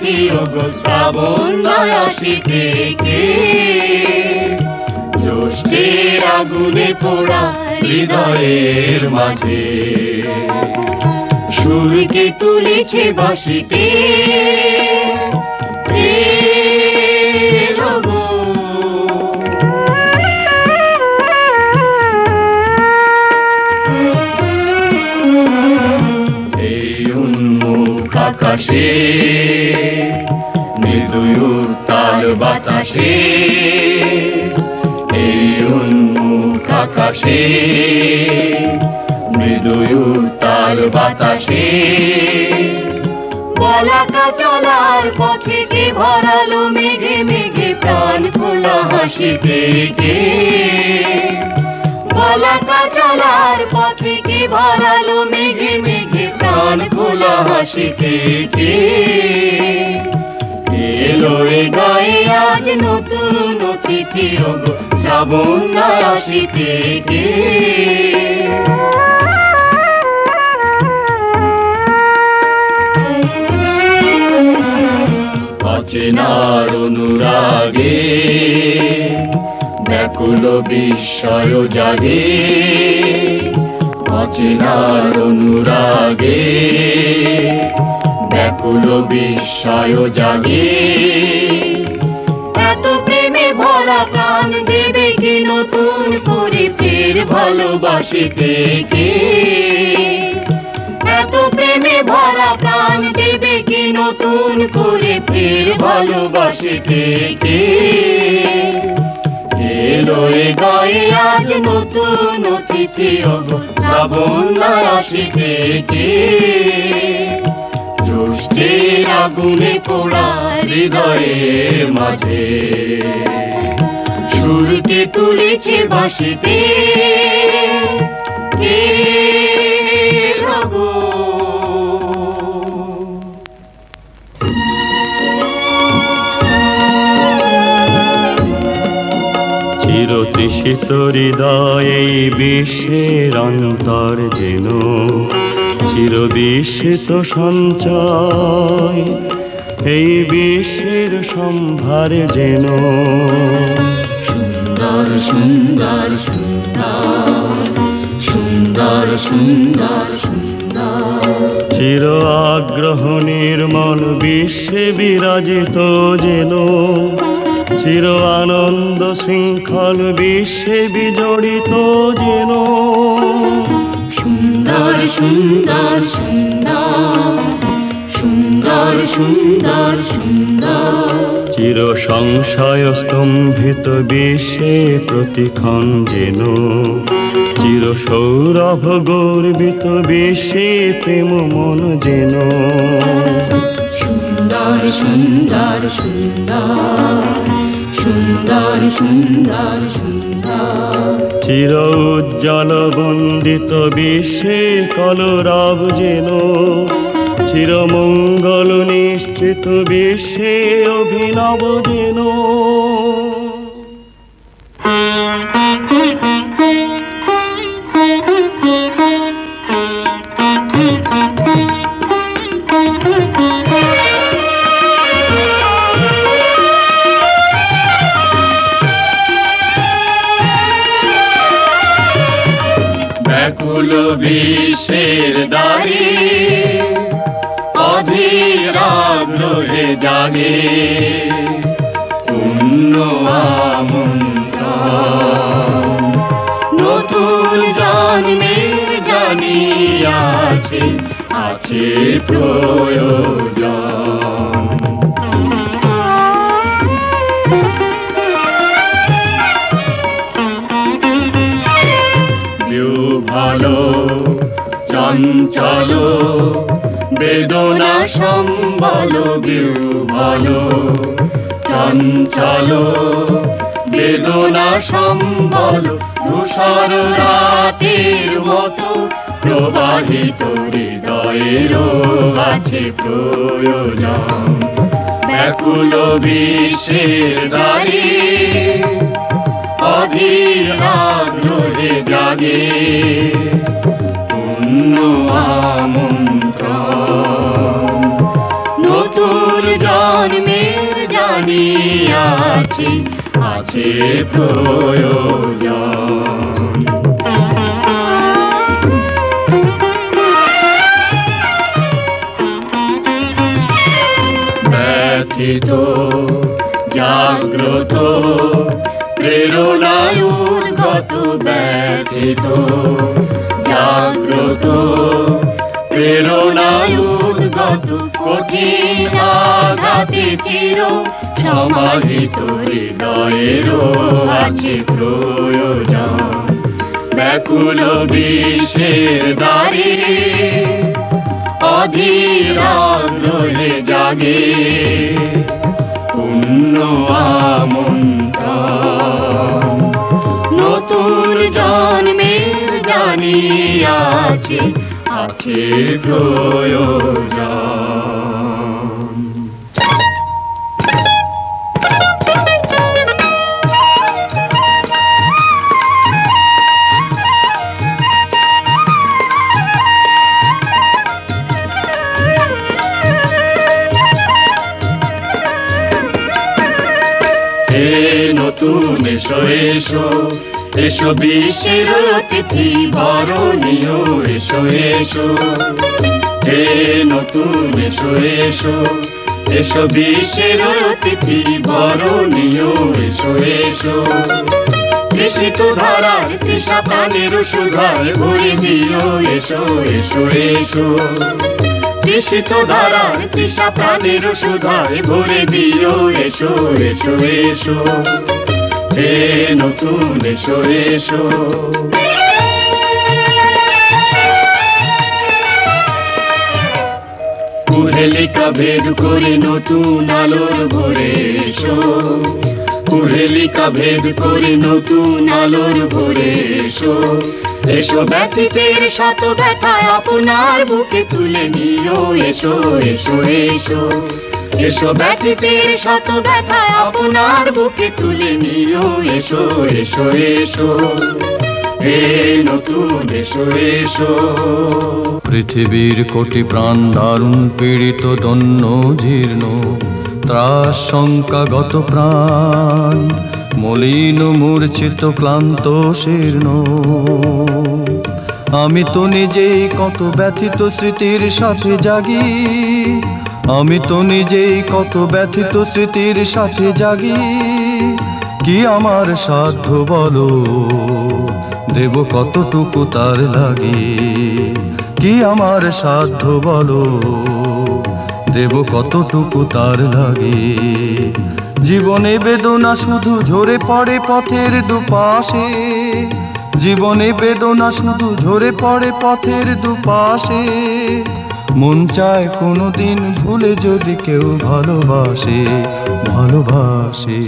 তিথি ওগো শ্রাবণ আসি থেকে, জ্যৈষ্ঠের আগুনে পোড়া হৃদয়ের মাঝে সুরকে তুলেছে বাঁশিতে প্রেম গো। এই উন্মুখ আকাশে মৃদু উত্তাল বাতাসে, এই উন্মুখ আকাশে মৃদু উত্তাল বাতাসে, বলাকা চলার পথে কে ভরালো মেঘে মেঘে প্রাণ খোলা হাসি থেকে, বলাকা চলার পথে কে ভরালো মেঘে মেঘে প্রাণ খোলা হাসি থেকে, এলো এ গায়ে আজ নতুন অতিথি ওগো শ্রাবণ আসি থেকে। অচেনার অনুরাগে ব্যাকুল বিস্ময় জাগে, অচেনার অনুরাগে ব্যাকুল বিস্ময় জাগে, এত প্রেমে ভরা প্রাণ দেবে কি নতুন করে ফের ভালোবাসি থেকে, এত প্রেমে ভরা প্রাণ দেবে কি নতুন করে ফের ভালোবাসি থেকে, এলো এ গায়ে আজ নতুন অতিথি ওগো শ্রাবণ আসি থেকে, জ্যৈষ্ঠের আগুনে পোড়া হৃদয়ের মাঝে সুরকে তুলেছে বাঁশিতে গো। চিরতৃষিত হৃদয় এই বিশ্বের অন্তর যেন চিরবিস্মিত সঞ্চয়, এই বিশ্বের সম্ভার যেন সুন্দর সুন্দর সুন্দর সুন্দর সুন্দর সুন্দর, চির আগ্রহ নির্মল বিশ্বে বিরাজিত যেন, চির আনন্দ শৃঙ্খল বিশ্বে বিজড়িত যেন, সুন্দর সুন্দর সুন্দর সুন্দর সুন্দর সুন্দর, চির সংশয় স্তম্ভিত বিশ্বে প্রতিক্ষণ যেন, চির সৌরভ গর্বিত বিশ্বে প্রেম মন যেন, সুন্দর সুন্দর সুন্দর সুন্দর সুন্দর সুন্দর, চির উজ্জ্বল বন্দিত বিশ্বে কলরব যেন, চির মঙ্গল নিশ্চিত বিশ্বে অভিনব যেন, ব্যাকুল বিশ্বের দ্বারে অধীর আগ্রহে জাগে পূর্ণ আমন্ত্রণ, নতুন জন্মের জানিয়াছে আছে প্রয়োজন, ভালো চঞ্চল বেদনা সম্বল, ভালো চঞ্চল বেদনা সম্বল, ধূসর রাতের মতো প্রবাহিত হৃদয়েরও আছে প্রয়োজন, ব্যাকুল বিশ্বের দ্বারে অধীর আগ্রহে জাগে পূর্ণ আমন্ত্রণ, নতুন জানিয়াছি আছে প্রয়োজন। ব্যথিত জাগ্রত প্রেরণায় উদ্গত, ব্যথিত জাগ্রত প্রেরণায় উদ্গত, কঠিন আঘাতে চির সমাহিত হৃদয়েরও আছে প্রয়োজন। ব্যাকুল বিশ্বের দ্বারে অধীর আগ্রহে জাগে পূর্ণ আমন্ত্রণ। নতুন জন্মের জানিয়াছি আছে প্রয়োজন। হে নতুন এসো এসো, এসো বিশ্বের অতিথি বরণীয়, এসো এসো। হে নতুন এসো এসো, এসো বিশ্বের অতিথি বরণীয়, এসো এসো। তৃষিত ধারার তৃষা প্রাণের সুধায় ভরে দিও, এসো এসো এসো। তৃষিত ধারার তৃষা প্রাণের সুধায় ভরে দিও, এসো এসো এসো। হে নতুন এসো এসো। কুহেলিকা ভেদ করে নতুন আলোর ভোরে এসো, কুহেলিকা ভেদ করে নতুন আলোর ভোরে এসো। এসো ব্যথিতের শত ব্যথায় আপনার বুকে তুলে নিও, এসো এসো এসো। এসো ব্যথিতের শত ব্যথায় আপনার বুকে তুলে নিও, এসো এসো এসো। হে নতুন এসো এসো। পৃথিবীর কোটি প্রাণ দারুণ পীড়িত দন্য জীর্ণ, ত্রাস শঙ্কাগত প্রাণ মলিন মূর্ছিত ক্লান্ত শীর্ণ। আমি তো নিজেই কত ব্যথিত স্মৃতির সাথে জাগি, আমি তো নিজেই কত ব্যথিত স্মৃতির সাথে জাগি। কি আমার সাধ্য বলো, দেব কতটুকু তার লাগি। কি আমার সাধ্য বলো, দেব কতটুকু তার লাগি। জীবনে বেদনা শুধু ঝরে পড়ে পথের দুপাশে, জীবনে বেদনা শুধু ঝরে পড়ে পথের দুপাশে। মন চায় কোনোদিন ভুলে যদি কেউ ভালোবাসে, ভালোবাসে।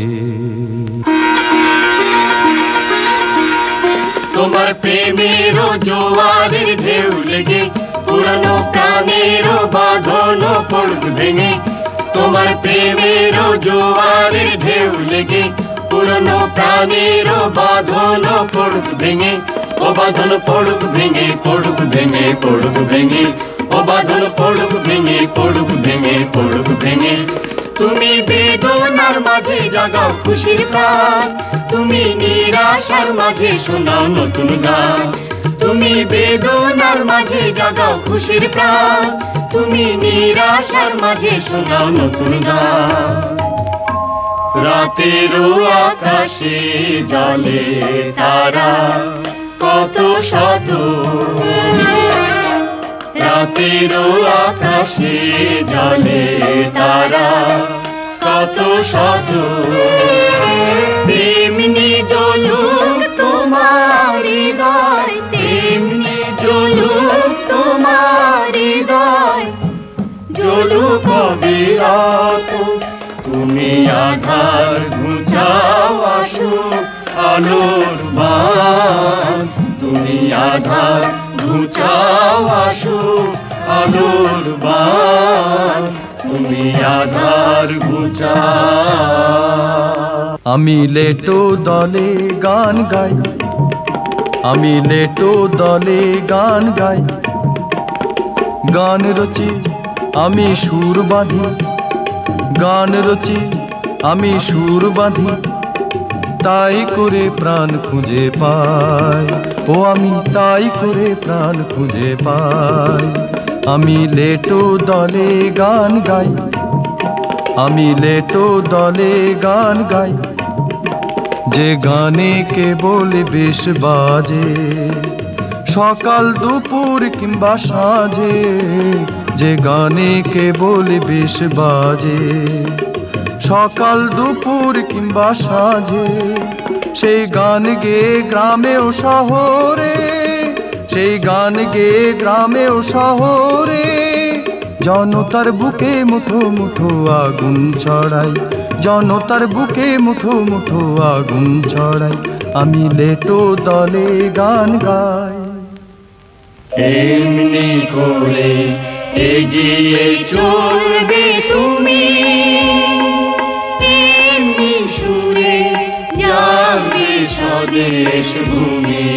তোমার প্রেমের জোয়ারের ঢেউ লেগে পুরানো প্রাণের বাঁধন পড়ুক ভেঙে। তোমার প্রেমের জোয়ারের ঢেউ লেগে পুরানো প্রাণের বাঁধন পড়ুক ভেঙে। ও বাঁধন পড়ুক ভেঙে, পড়ুক ভেঙে, পড়ুক ভেঙে। ও বাঁধন পড়ুক ভেঙে, পড়ুক ভেঙে, পড়ুক ভেঙে। তুমি বেদনার মাঝে জাগাও খুশির প্রাণ, তুমি নিরাশার মাঝে শোনাও নতুন গান। তুমি বেদনার মাঝে জাগাও খুশির প্রাণ, তুমি নিরাশার মাঝে শোনাও নতুন গান। রাতেরও আকাশে জলে তারা কত শত, রাতেরও আকাশে জলে তারা কত শত। তেমনি জ্বলুক তোমার হৃদয়, তেমনি জ্বলুক তোমার হৃদয়। জ্বলুক অবিরত তুমি আধার ঘুচাও আসুক আলোর বাণ। তুমি আধার ঘুচাও আসুক আলোর বাণ, তুমি আধার ঘুচাও। আমি লেটো দলে গান গাই, আমি লেটো দলে গান গাই। গান রচি আমি সুর বাঁধি, গান রচি আমি সুর বাঁধি, তাই করে প্রাণ খুঁজে পাই। ও আমি তাই করে প্রাণ খুঁজে পাই। আমি লেটো দলে গান গাই, আমি লেটো দলে গান গাই, যে গানে কেবল বেশ বাজে সকাল দুপুর কিংবা সাঁঝে, যে গানে কেবল বেশ বাজে সকাল দুপুর কিংবা সাঁঝে। সেই গান গেয়ে গ্রামে ও শহরে, সেই গান গেয়ে গ্রামে ও শহরে, জনতার বুকে মুঠো মুঠো আগুন ছড়াই, জনতার বুকে মুঠো মুঠো আগুন ছড়াই। আমি লেটো দলে গান গাই। এমনি করে এগিয়ে চলবে তুমি, এমনি সুরে যাবে স্বদেশ ভূমি,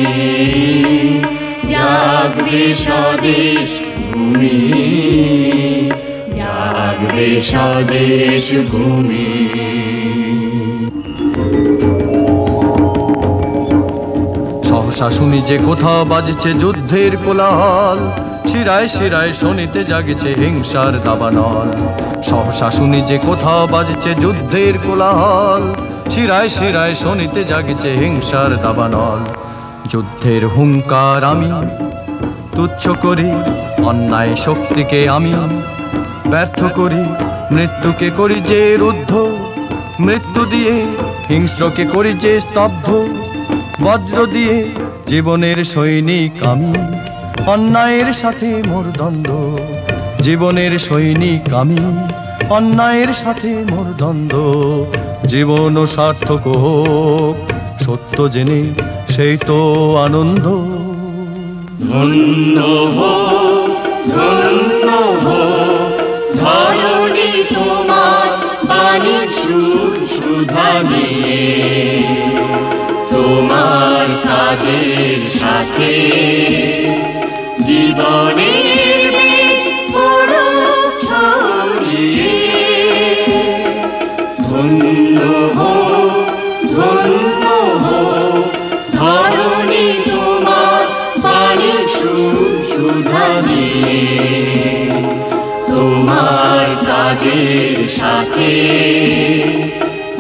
জাগবে স্বদেশ ভূমি, জাগবে স্বদেশ ভূমি। সহসা শুনি যে কোথাও বাজছে যুদ্ধের কোলাহল, শিরায় শিরায় শোনিতে জাগছে হিংসার দাবানল। সহসা শুনি যে কোথাও বাজছে যুদ্ধের কোলাহল, শিরায় শিরায় শোনিতে জাগছে হিংসার দাবানল। যুদ্ধের হুঙ্কার আমি তুচ্ছ করি, অন্যায় শক্তিকে আমি ব্যর্থ করি, মৃত্যুকে করি যে রুদ্ধ, মৃত্যু দিয়ে হিংস্রকে করি যে স্তব্ধ, বজ্র দিয়ে জীবনের সৈনিক আমি, অন্যায়ের সাথে মোর দ্বন্দ্ব, জীবনের সৈনিক আমি, অন্যায়ের সাথে মোর দ্বন্দ্ব। জীবন সার্থক হোক সত্য জেনে, সেই তো আনন্দ। ধন্য হোক, ধন্য হোক ধরণী তোমার বাণীর সুর সুধা নিয়ে, তোমার কাজের সাথে জীবনের বীজ পড়ুক ছড়িয়ে। ধন্য হোক, ধন্য হোক ধরণী তোমার বাণীর সুর সুধা নিয়ে, তোমার কাজের সাথে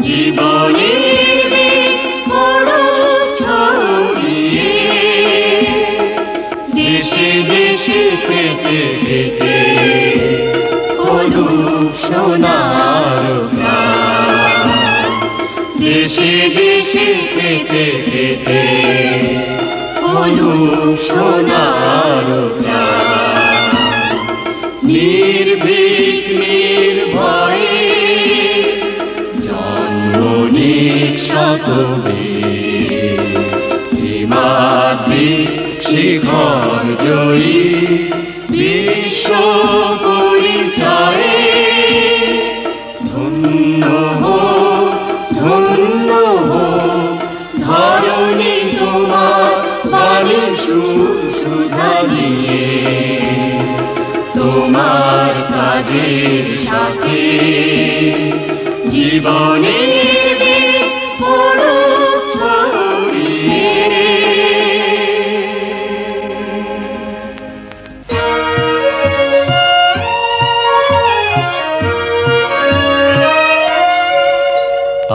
জীবনের বীজ পড়ুক ছড়িয়ে। দেশে দেশে পেতে পেতে পড়ুক সোনার প্রাণ, দেশে দেশে পেতে পেতে পড়ুক সোনার প্রাণ। নির্ভীক নির্ভয়ে জন্ম নিক শতবীর, হিমাদ্রি শিখর জয়ী বিশ্ব পরিচয়ে। ধন্য হোক, ধন্য হোক ধরণী তোমার বাণীর সুর সুধা নিয়ে, তোমার কাজের সাথে জীবনের বীজ পড়ুক ছড়িয়ে।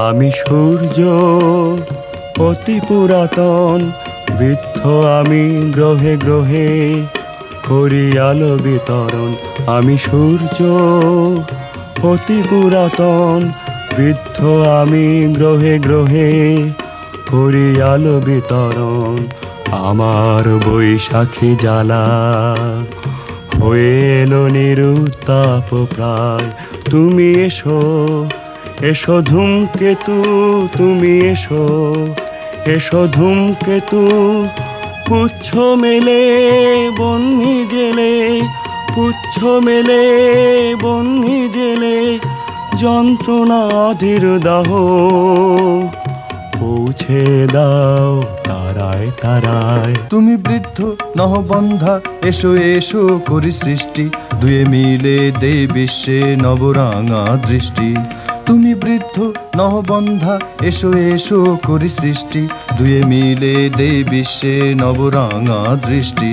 আমি সূর্য অতি পুরাতন, বৃদ্ধ আমি গ্রহে গ্রহে করি আলো বিতরণ। আমি সূর্য অতি পুরাতন, বৃদ্ধ আমি গ্রহে গ্রহে করি আলো বিতরণ। আমার বৈশাখী জ্বালা হয়ে এলো নিরুত্তাপ প্রায়। তুমি এসো, এসো ধূমকেতু, তুমি এসো, এসো ধূমকেতু, পুচ্ছ মেলে বহ্নি জেলে, পুচ্ছ মেলে বহ্নি জেলে, যন্ত্রণা অধীর দাহ পৌঁছে দাও তারায় তারায়। তুমি বৃদ্ধ নহবন্ধা, এসো এসো করি সৃষ্টি, দুয়ে মিলে দে বিশ্বে নবরাঙা দৃষ্টি। তুমি বৃদ্ধ নহবন্ধা, এসো এসো করি সৃষ্টি, দুয়ে মিলে দে বিশ্বে নবরাঙা দৃষ্টি।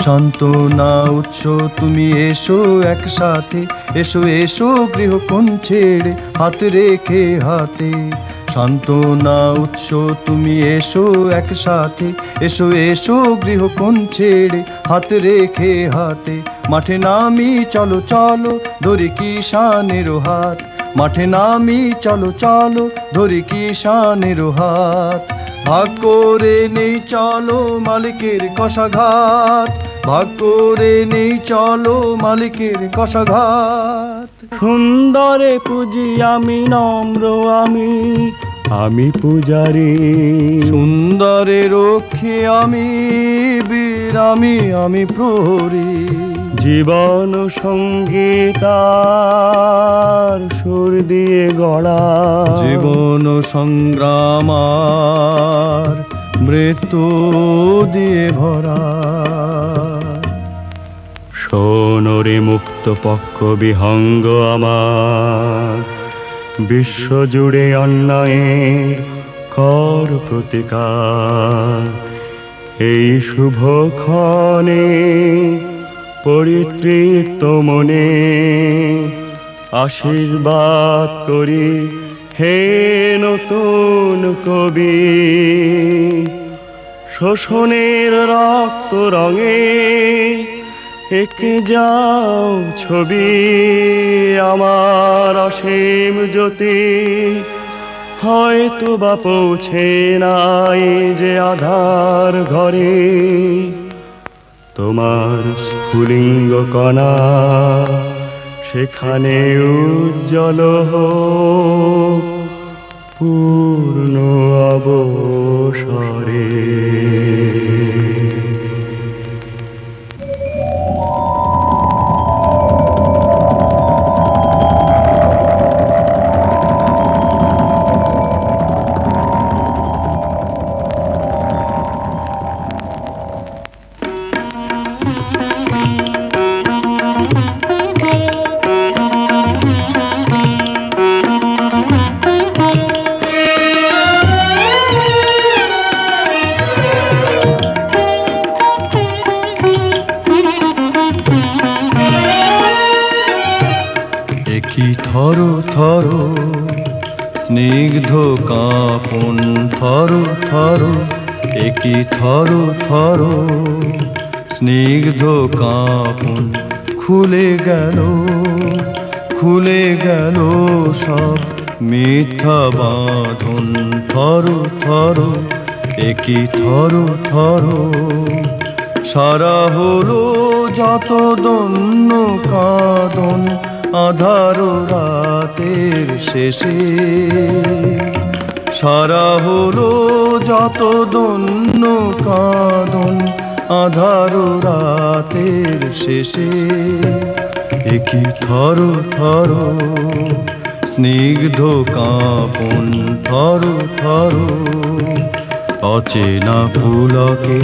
সান্ত্বনা উৎস তুমি এসো একসাথে, এসো এসো গৃহকোণ ছেড়ে হাত রেখে হাতে। সান্ত্বনা উৎস তুমি এসো একসাথে, এসো এসো গৃহকোণ ছেড়ে হাত রেখে হাতে। মাঠে নামি চলো চলো ধরি কিষানের হাত, মাঠে নামি চলো চলো ধরি কিষানের হাত। ভাগ করে নেই চলো মালিকের কষাঘাত, ভাগ করে নেই চলো মালিকের কষাঘাত। সুন্দরে পুজি আমি নম্র আমি পূজারি। সুন্দরে রক্ষী আমি বীর আমি প্রহরী। জীবন সঙ্গীতার সুর দিয়ে গড়া, জীবন সংগ্রাম আর মৃত্যু দিয়ে ভরা। সোনরে মুক্ত পক্ষ বিহঙ্গ আমার, বিশ্বজুড়ে অন্যায়ের কর প্রতিকার। এই শুভক্ষণে পরিতৃপ্ত মনে আশীর্বাদ করি হে নতুন কবি। শোষণের রক্ত রঙে এঁকে যাও ছবি আমার অসীম জ্যোতি। হয়তো বা পৌঁছে নাই যে আধার ঘরে, তোমার স্ফুলিঙ্গ কণা সেখানে উজ্জ্বল হোক পূর্ণ অবসরে। একই থর থর স্নিগ্ধ কাঁপন, থর থর একই থর থর স্নিগ্ধ কাঁপন। খুলে গেল সব মিথ্যা বাঁধন, থর থর একই থর থর। সারা হলো যত দন্য কাঁদন আধার রাতের শেষে। সারা হলো যত দন্য কাঁদন আধার রাতের শেষে। একই থর থর স্নিগ্ধ কাঁপন, থর থর। অচেনা পুলকে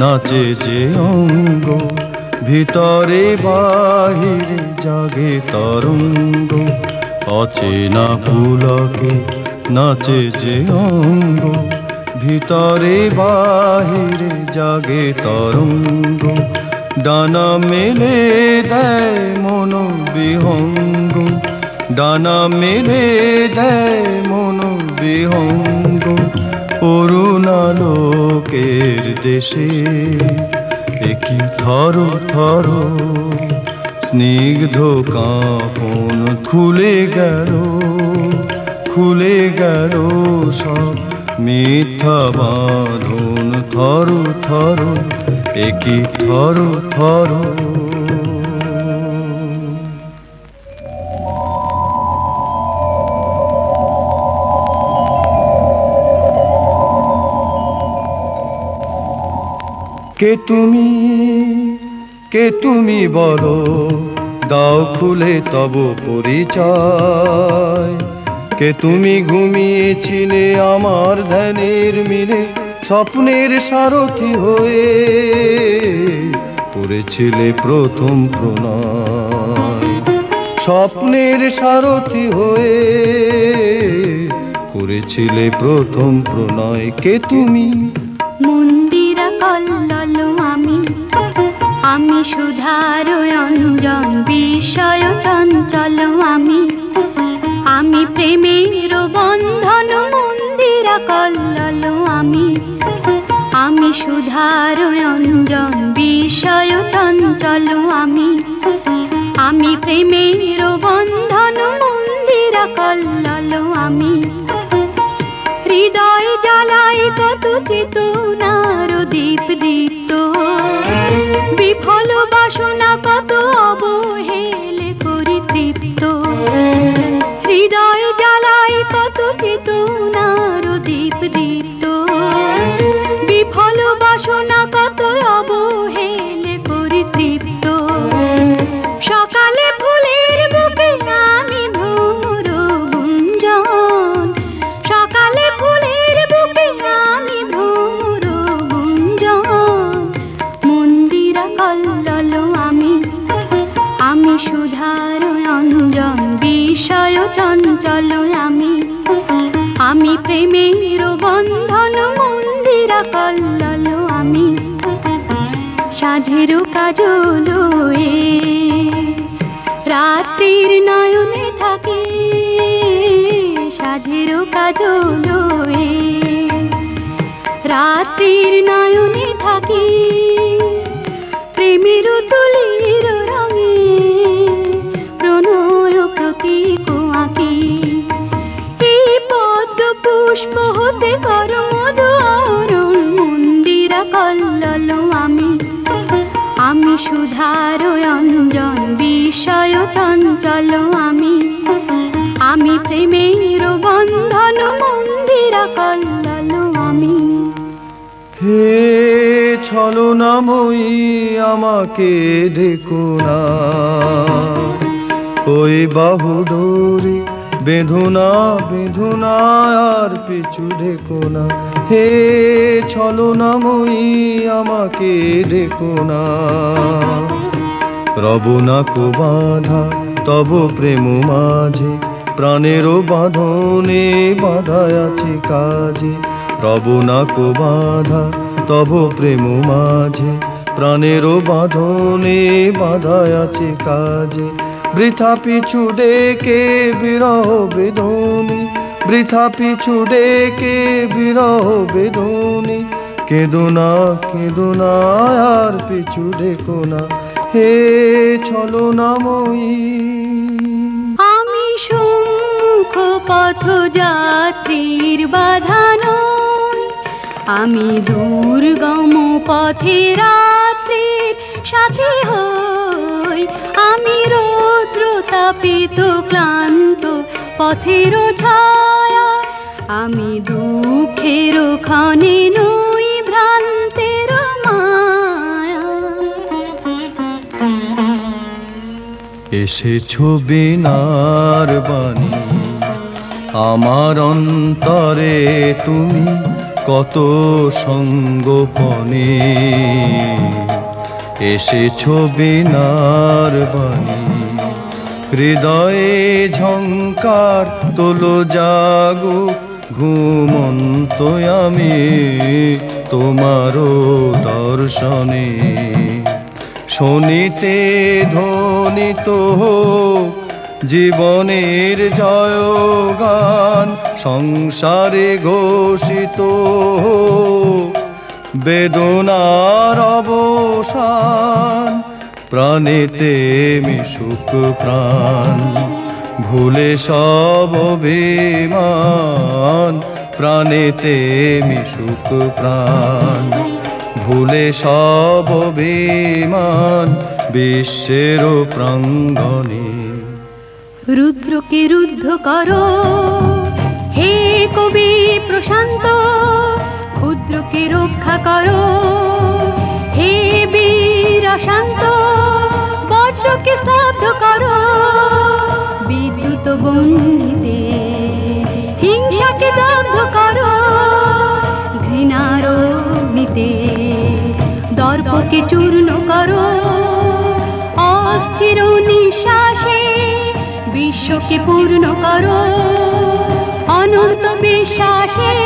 নাচে যে অঙ্গ, ভিতরে বাহিরে জাগে তরঙ্গ। অচেনা পুলকে নাচে যে অঙ্গ, ভিতরে বাহিরে জাগে তরঙ্গ। ডানা মেলে দেয় মন বিহঙ্গ, ডানা মেলে দেয় মন বিহঙ্গ। অরুণালোকের দেশে একই থর থর স্নিগ্ধ কাঁপন। খুলে গেল সব মিথ্যা বাঁধন, থর থর একই থর থর। কে তুমি বলো, দাও খুলে তব পরিচয়। কে তুমি ঘুমিয়েছিলে আমার ধ্যানের মিলে, স্বপ্নের সারথি হয়ে করেছিলে প্রথম প্রণয়। স্বপ্নের সারথি হয়ে করেছিলে প্রথম প্রণয়। কে তুমি? মন্দিরা কল্লোল আমি, আমি সুধার অঞ্জন বিষয় চঞ্চল আমি, আমি প্রেমের বন্ধন মন্দিরা কল্লোল আমি, আমি সুধার অঞ্জন বিষয় চঞ্চল আমি, আমি প্রেমের বন্ধন মন্দিরা কল্লোল আমি। হৃদয় জ্বালাই কত চেতনার দীপ দীপ্ত, বিফল বাসনা কত অবহেলে করি তৃপ্ত। হৃদয় জ্বালাই কত চেতনার দীপ দীপ্ত, বিফল বাসনা কত অবহেলে করি তৃপ্ত। সকালে ফুলের বুকে আমি ভ্রমর গুঞ্জন, সকালে ফুলের বুকে আমি ভ্রমর গুঞ্জন। মন্দিরা কল্লোল আমি, আমি সুধার অঞ্জন বিষয় চঞ্চল আমি, আমি প্রেমের বন্ধন মন্দিরা কল্লোল আমি। সাঁঝের কাজল রাত্রির নয়নে থাকে, সাঁঝের কাজল রাত্রির নয়নে থাকে, প্রেমের তুলির রঙে প্রণয় প্রতীক আঁকি। এই পদ্ম পুষ্প হতে কর মধু আহরণ মন্দিরা কল্লোল আমি, আমি সুধার অঞ্জন বিষয় চঞ্চল আমি, আমি প্রেমের বন্ধন মন্দিরা কল্লোল আমি। হে ছলনাময়ী আমাকে ডেকো না, ওই বাহু ডোরে বেঁধুনা বেঁধুনা আর পিছু ডেকো না। হে ছলনাময়ী আমাকে ডেকো না, রব না কো বাঁধা তব প্রেম মাঝে, প্রাণের বাঁধনে বাঁধা আছে কাজে। রব না কো বাঁধা তব প্রেম মাঝে, প্রাণের বাঁধনে বাঁধা আছে কাজে। বৃথা পিছু ডেকে বিরহ বেদনী, বৃথা পিছু ডেকে বিরহ বেদনী। কেঁদো না কেঁদো না আর পিছু ডেকো না, হে ছলনাময়ী। আমি সম্মুখ পথযাত্রীর বাধা নই, আমি দুর্গম পথে রাত্রির সাথী হই। আমি রৌদ্র তাপিত ক্লান্ত পথের ছায়া, আমি দুঃখের ক্ষণে নই ভ্রান্তের মায়া। এসেছো বিনার বাণী আমার অন্তরে, তুমি কত সঙ্গোপনে। এসেছো বিনার বাণী হৃদয়ে ঝংকার তোলো জাগো ঘুমন্ত আমি তোমারও দর্শনে। শোনিতে ধ্বনিত হোক জীবনের জয়গান, সংসারে ঘোষিত হোক বেদনার অবসান। প্রাণেতে মিশুক প্রাণ ভুলে সব অভিমান, প্রাণেতে মিশুক প্রাণ ভুলে সব অভিমান বিশ্বের প্রাঙ্গণে। রুদ্রকে রুদ্ধ করো হে কবি প্রশান্ত, ক্ষুদ্রকে রক্ষা করো হে বীর শান্ত। বজ্রকে স্তব্ধ করো বিদ্যুৎ বন্দিতে, হিংসাকে দগ্ধ করো ঘৃণার অগ্নিতে। দর্পকে চূর্ণ করো অস্থির নিঃশ্বাসে, বিশ্বকে পূর্ণ করো অনন্ত বিশ্বাসে